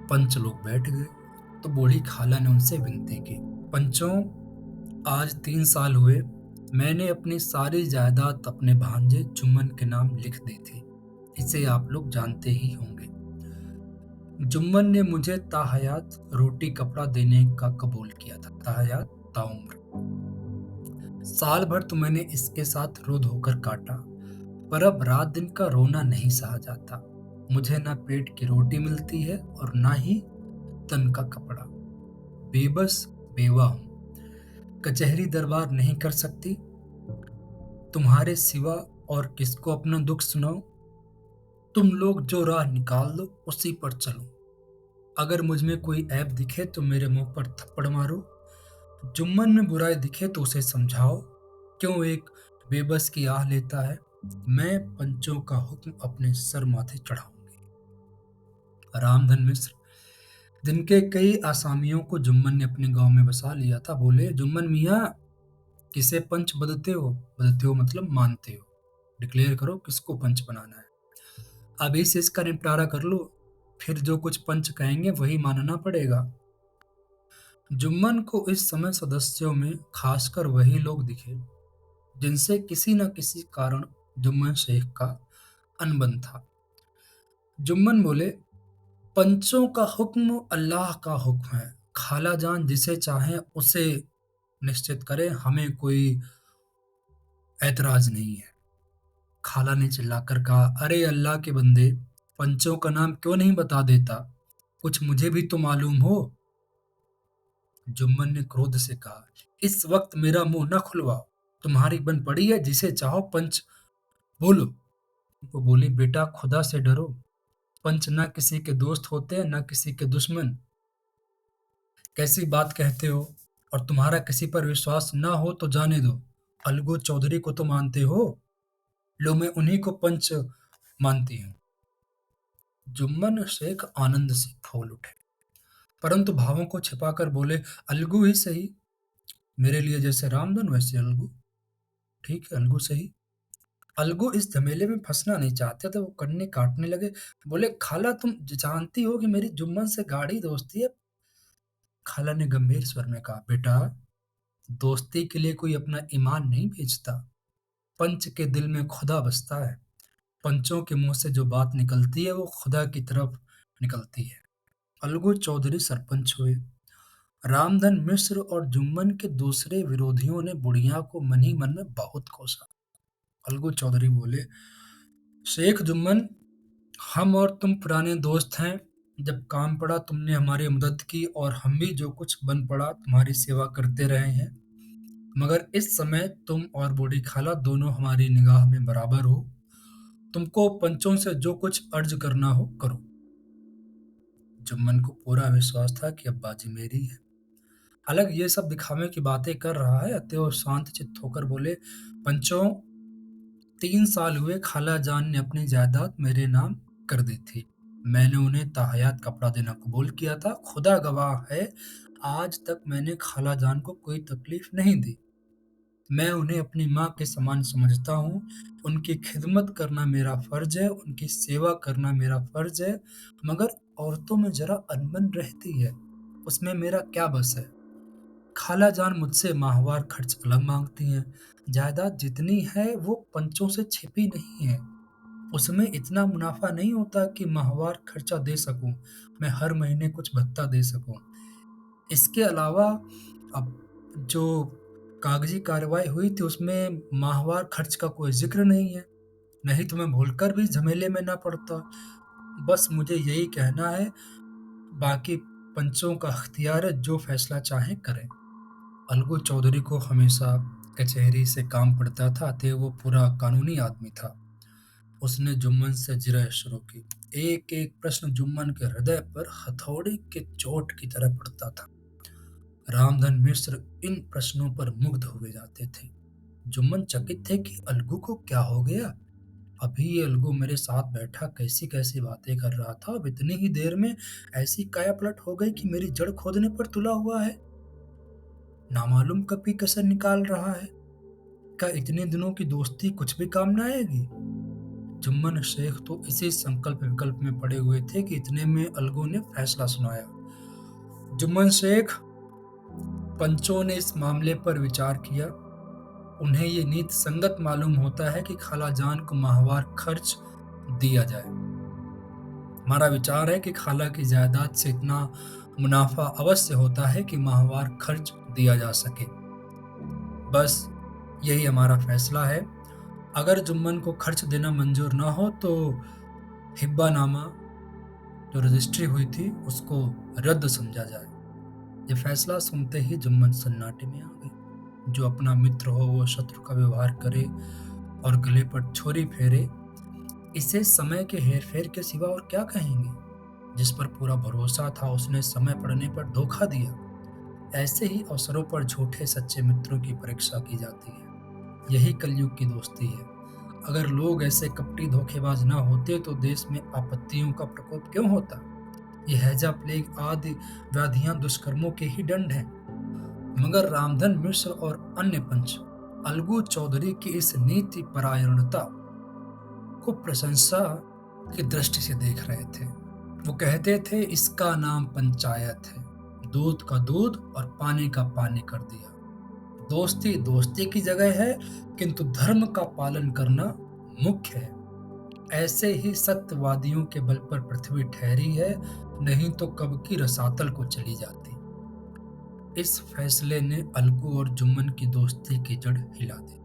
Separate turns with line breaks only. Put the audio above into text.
पंच लोग बैठ गए तो बूढ़ी खाला ने उनसे विनती की, पंचों, आज 3 साल हुए मैंने अपनी सारी जायदाद अपने भांजे जुम्मन के नाम लिख दी थी। इसे आप लोग जानते ही होंगे। जुम्मन ने मुझे ताहयात रोटी कपड़ा देने का कबूल किया था। ताहयात ताउम्र। साल भर तो मैंने इसके साथ रो धोकर काटा, पर अब रात दिन का रोना नहीं सहा जाता। मुझे ना पेट की रोटी मिलती है और ना ही तन का कपड़ा। बेबस बेवा हूं, कचहरी दरबार नहीं कर सकती, तुम्हारे सिवा और किसको अपना दुख सुनाऊं। तुम लोग जो राह निकाल दो उसी पर चलो। अगर मुझ में कोई ऐब दिखे तो मेरे मुंह पर थप्पड़ मारो, जुम्मन में बुराई दिखे तो उसे समझाओ। क्यों एक बेबस की आह लेता है। मैं पंचों का हुक्म अपने सर माथे चढ़ाऊंगी। रामधन मिश्र, दिन के कई आसामियों को जुम्मन ने अपने गांव में बसा लिया था। बोले, जुम्मन मियाँ, किसे पंच बदते हो? बदते हो मतलब मानते हो। डिक्लेयर करो किसको पंच बनाना है। अभी से इसका निपटारा कर लो, फिर जो कुछ पंच कहेंगे वही मानना पड़ेगा। जुम्मन को इस समय सदस्यों में खासकर वही लोग दिखे जिनसे किसी न किसी कारण जुम्मन शेख का अनबन था। जुम्मन बोले, पंचों का हुक्म अल्लाह का हुक्म है। खाला जान जिसे चाहे उसे निश्चित करे, हमें कोई ऐतराज नहीं है। खाला ने चिल्लाकर कहा, अरे अल्लाह के बंदे, पंचों का नाम क्यों नहीं बता देता? कुछ मुझे भी तो मालूम हो। जुम्मन ने क्रोध से कहा, इस वक्त मेरा मुंह न खुलवाओ। तुम्हारी बन पड़ी है, जिसे चाहो पंच बोलो। वो बोली, बेटा खुदा से डरो। पंच न किसी के दोस्त होते हैं न किसी के दुश्मन। कैसी बात कहते हो? और तुम्हारा किसी पर विश्वास ना हो तो जाने दो। अलगू चौधरी को तो मानते हो? लो, मैं उन्हीं को पंच मानती हूँ। जुम्मन शेख आनंद से फूल उठे, परंतु भावों को छिपाकर बोले, अलगू ही सही। मेरे लिए जैसे रामधन वैसे अलगू। ठीक है, अलगू सही। अलगू इस झमेले में फंसना नहीं चाहते थे। वो कन्नी काटने लगे। बोले, खाला तुम जानती हो कि मेरी जुम्मन से गाढ़ी दोस्ती है। खाला ने गंभीर स्वर में कहा, बेटा, दोस्ती के लिए कोई अपना ईमान नहीं बेचता। पंच के दिल में खुदा बसता है। पंचों के मुंह से जो बात निकलती है वो खुदा की तरफ निकलती है। अलगू चौधरी सरपंच हुए। रामधन मिश्र और जुम्मन के दूसरे विरोधियों ने बुढ़िया को मन ही मन में बहुत कोसा। अलगू चौधरी बोले, शेख जुम्मन, हम और तुम पुराने दोस्त हैं। जब काम पड़ा तुमने हमारी मदद की और हम भी जो कुछ बन पड़ा तुम्हारी सेवा करते रहे हैं। मगर इस समय तुम और बूढ़ी खाला दोनों हमारी निगाह में बराबर हो। तुमको पंचों से जो कुछ अर्ज करना हो करो। जुम्मन को पूरा विश्वास था कि अब बाजी मेरी है। हालांकि ये सब दिखावे की बातें कर रहा है, अतः वो शांत चित्त होकर बोले, पंचों, 3 साल हुए खाला जान ने अपनी जायदाद मेरे नाम कर दी थी। मैंने उन्हें ताहयात कपड़ा देना कबूल किया था। खुदा गवाह है, आज तक मैंने खाला जान को कोई तकलीफ नहीं दी। मैं उन्हें अपनी माँ के समान समझता हूँ। उनकी खिदमत करना मेरा फर्ज है, उनकी सेवा करना मेरा फर्ज है। मगर औरतों में जरा अनबन रहती है, उसमें मेरा क्या बस है। खाला जान मुझसे माहवार खर्च अलग मांगती हैं। जायदाद जितनी है वो पंचों से छिपी नहीं है। उसमें इतना मुनाफा नहीं होता कि माहवार खर्चा दे सकूं, मैं हर महीने कुछ भत्ता दे सकूं। इसके अलावा अब जो कागजी कार्रवाई हुई थी उसमें माहवार खर्च का कोई जिक्र नहीं है। नहीं तो मैं भूलकर भी झमेले में ना पड़ता। बस मुझे यही कहना है, बाकी पंचों का अख्तियार है, जो फैसला चाहे करें। अलगू चौधरी को हमेशा कचहरी से काम पड़ता था, अतः वो पूरा कानूनी आदमी था। उसने जुम्मन से जिरह शुरू की। एक एक प्रश्न जुम्मन के हृदय पर हथौड़ी के चोट की तरह पड़ता था। रामधन मिश्र इन प्रश्नों पर मुग्ध हुए जाते थे। जुम्मन चकित थे कि अलगू को क्या हो गया। अभी ये अलगू मेरे साथ बैठा कैसी कैसी बातें कर रहा था, अब इतनी ही देर में ऐसी काया पलट हो गई कि मेरी जड़ खोदने पर तुला हुआ है। नामालूम कब की कसर निकाल रहा है। क्या इतने दिनों की दोस्ती कुछ भी काम न आएगी? जुम्मन शेख तो इसी संकल्प विकल्प में पड़े हुए थे कि इतने में अलगू ने फैसला सुनाया। जुम्मन शेख, पंचों ने इस मामले पर विचार किया। उन्हें ये नीति संगत मालूम होता है कि खालाजान को माहवार खर्च दिया जाए। हमारा विचार है कि खाला की जायदाद से इतना मुनाफा अवश्य होता है कि माहवार खर्च दिया जा सके। बस यही हमारा फैसला है। अगर जुम्मन को खर्च देना मंजूर ना हो तो हिब्बानामा जो रजिस्ट्री हुई थी उसको रद्द समझा जाए। ये फैसला सुनते ही जुम्मन सन्नाटे में आ गई। जो अपना मित्र हो वो शत्रु का व्यवहार करे और गले पर छोरी फेरे, इसे समय के हेरफेर के सिवा और क्या कहेंगे। जिस पर पूरा भरोसा था उसने समय पड़ने पर धोखा दिया। ऐसे ही अवसरों पर झूठे सच्चे मित्रों की परीक्षा की जाती है। यही कलयुग की दोस्ती है। अगर लोग ऐसे कपटी धोखेबाज ना होते तो देश में आपत्तियों का प्रकोप क्यों होता। ये हैजा प्लेग आदि व्याधियां दुष्कर्मों के ही दंड हैं। मगर रामधन मिश्र और अन्य पंच अलगू चौधरी की इस नीति परायणता को प्रशंसा की दृष्टि से देख रहे थे। वो कहते थे इसका नाम पंचायत है। दूध का दूध और पानी का पानी कर दिया। दोस्ती दोस्ती की जगह है, किंतु धर्म का पालन करना मुख्य है। ऐसे ही सत्यवादियों के बल पर पृथ्वी ठहरी है, नहीं तो कब की रसातल को चली जाती। इस फैसले ने अलगू और जुम्मन की दोस्ती की जड़ हिला दी।